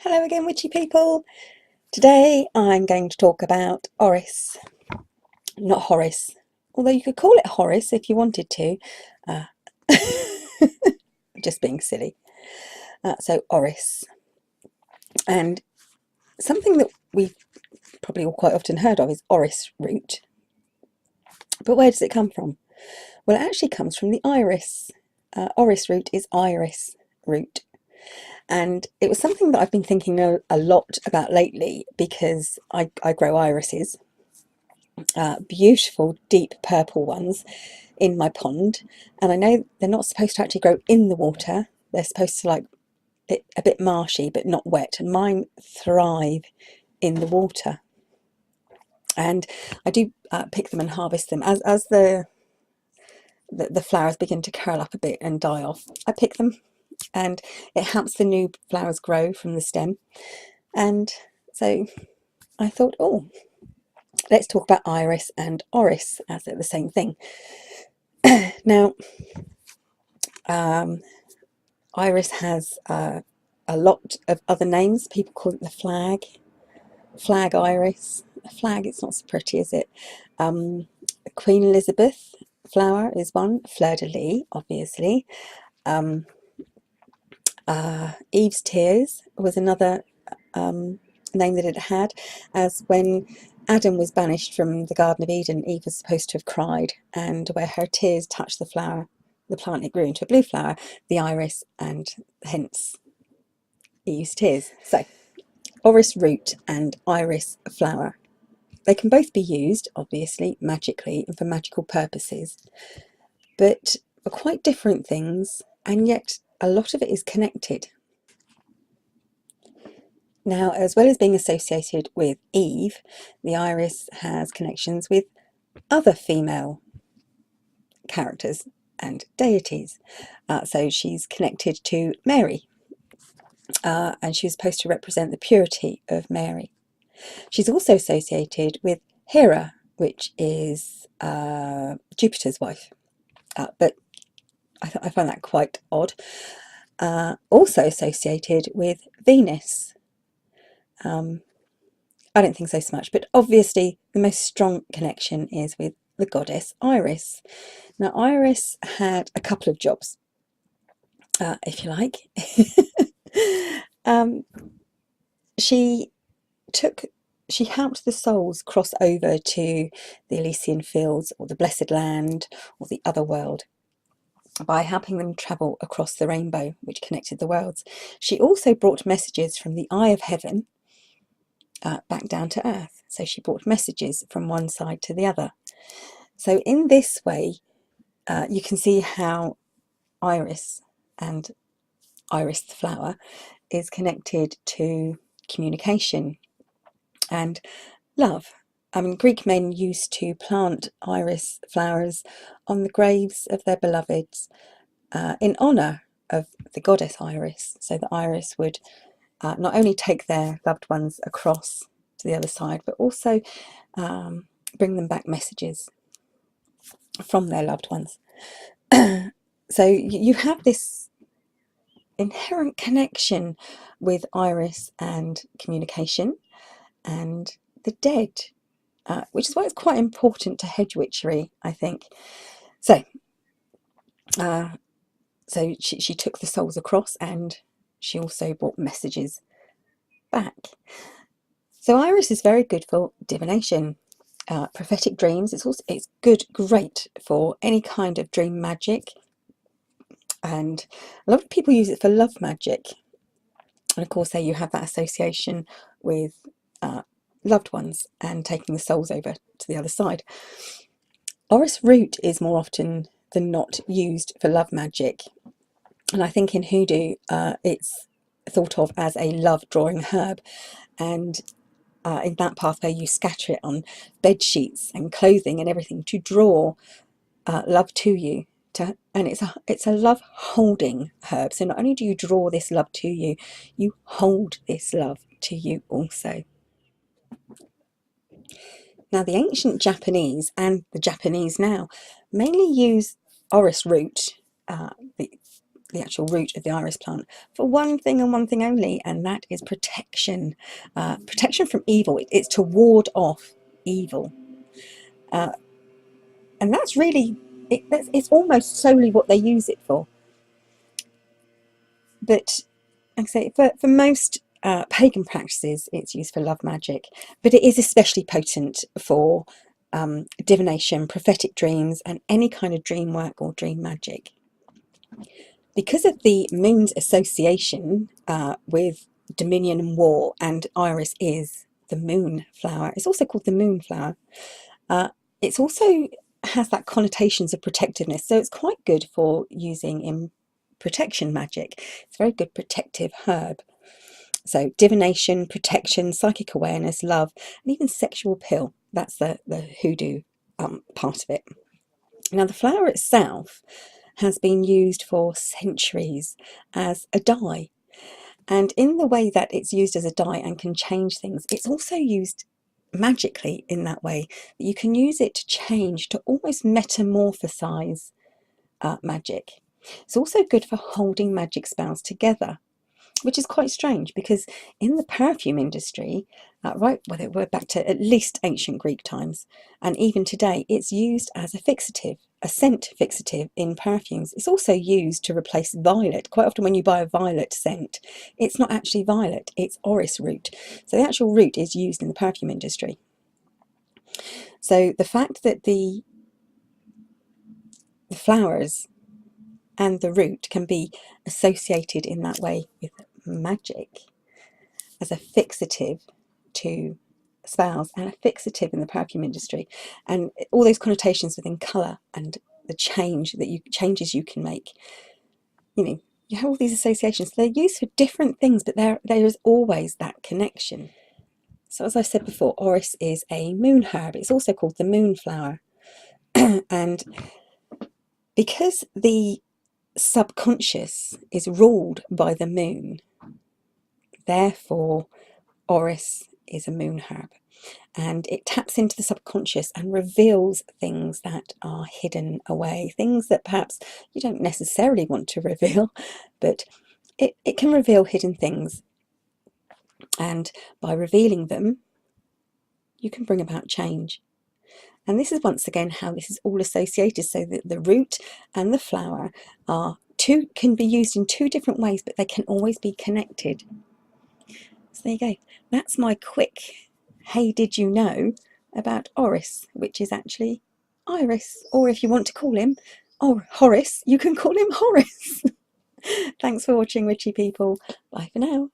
Hello again, witchy people. Today I'm going to talk about Orris, not Horace, although you could call it Horace if you wanted to. Uh, just being silly. So Orris, and something that we've probably all quite often heard of is Orris root. But where does it come from? Well, it actually comes from the iris. Orris root is iris root. And it was something that I've been thinking a lot about lately because I grow irises, beautiful deep purple ones in my pond, and I know they're not supposed to actually grow in the water. They're supposed to like it a bit marshy but not wet, and mine thrive in the water. And I do pick them and harvest them as the flowers begin to curl up a bit and die off. I pick them, and it helps the new flowers grow from the stem. And so I thought, oh, let's talk about iris and Orris as they're the same thing. Now, iris has a lot of other names. People call it the flag iris. A flag, it's not so pretty, is it? Queen Elizabeth flower is one. Fleur de lis, obviously. Eve's tears was another name that it had, as when Adam was banished from the Garden of Eden, Eve was supposed to have cried, and where her tears touched the flower, the plant, it grew into a blue flower, the iris, and hence Eve's tears. So Orris root and iris flower, they can both be used, obviously, magically and for magical purposes, but are quite different things, and yet a lot of it is connected. Now, as well as being associated with Eve, the iris has connections with other female characters and deities. So she's connected to Mary, and she was supposed to represent the purity of Mary. She's also associated with Hera, which is Jupiter's wife, but I find that quite odd. Also associated with Venus. I don't think so much, but obviously the most strong connection is with the goddess Iris. Now, Iris had a couple of jobs, if you like. She helped the souls cross over to the Elysian Fields or the Blessed Land or the other world by helping them travel across the rainbow, which connected the worlds. She also brought messages from the eye of heaven back down to earth. So she brought messages from one side to the other. So in this way, you can see how Iris and Iris the flower is connected to communication and love. I mean, Greek men used to plant iris flowers on the graves of their beloveds in honour of the goddess Iris, so that Iris would not only take their loved ones across to the other side, but also bring them back messages from their loved ones. So you have this inherent connection with iris and communication and the dead, which is why it's quite important to hedge witchery, I think. So, she took the souls across, and she also brought messages back. So iris is very good for divination, prophetic dreams. It's great for any kind of dream magic, and a lot of people use it for love magic. And of course, there you have that association with loved ones and taking the souls over to the other side. Orris root is more often than not used for love magic, and I think in hoodoo it's thought of as a love drawing herb, and in that pathway you scatter it on bed sheets and clothing and everything to draw love to you. And it's a love holding herb. So not only do you draw this love to you, you hold this love to you also. Now, the ancient Japanese and the Japanese now mainly use Orris root, the the actual root of the iris plant, for one thing and one thing only, and that is protection. Protection from evil. It's to ward off evil. And that's really, it's almost solely what they use it for. But like I say, for most pagan practices, it's used for love magic, but it is especially potent for divination, prophetic dreams, and any kind of dream work or dream magic. Because of the moon's association with dominion and war, and Iris is the moon flower, it's also called the moon flower. It's also has that connotations of protectiveness, so it's quite good for using in protection magic. It's a very good protective herb. So divination, protection, psychic awareness, love, and even sexual appeal. That's the hoodoo part of it. Now the flower itself has been used for centuries as a dye, and in the way that it's used as a dye and can change things, it's also used magically in that way that you can use it to change, to almost metamorphosize magic. It's also good for holding magic spells together, which is quite strange because in the perfume industry, we're back to at least ancient Greek times, and even today, it's used as a fixative, a scent fixative in perfumes. It's also used to replace violet. Quite often when you buy a violet scent, it's not actually violet, it's orris root. So the actual root is used in the perfume industry. So the fact that the flowers and the root can be associated in that way with magic as a fixative to spells and a fixative in the perfume industry, and all those connotations within colour and the changes you can make, you have all these associations. They're used for different things, but there is always that connection. So as I said before, orris is a moon herb. It's also called the moon flower. And because the subconscious is ruled by the moon, therefore orris is a moon herb, and it taps into the subconscious and reveals things that are hidden away, things that perhaps you don't necessarily want to reveal, but it can reveal hidden things, and by revealing them you can bring about change. And this is once again how this is all associated, so that the root and the flower can be used in two different ways, but they can always be connected. So there you go. That's my quick hey did you know about Orris, which is actually Iris, or if you want to call him Horace, you can call him Horace. Thanks for watching, witchy people. Bye for now.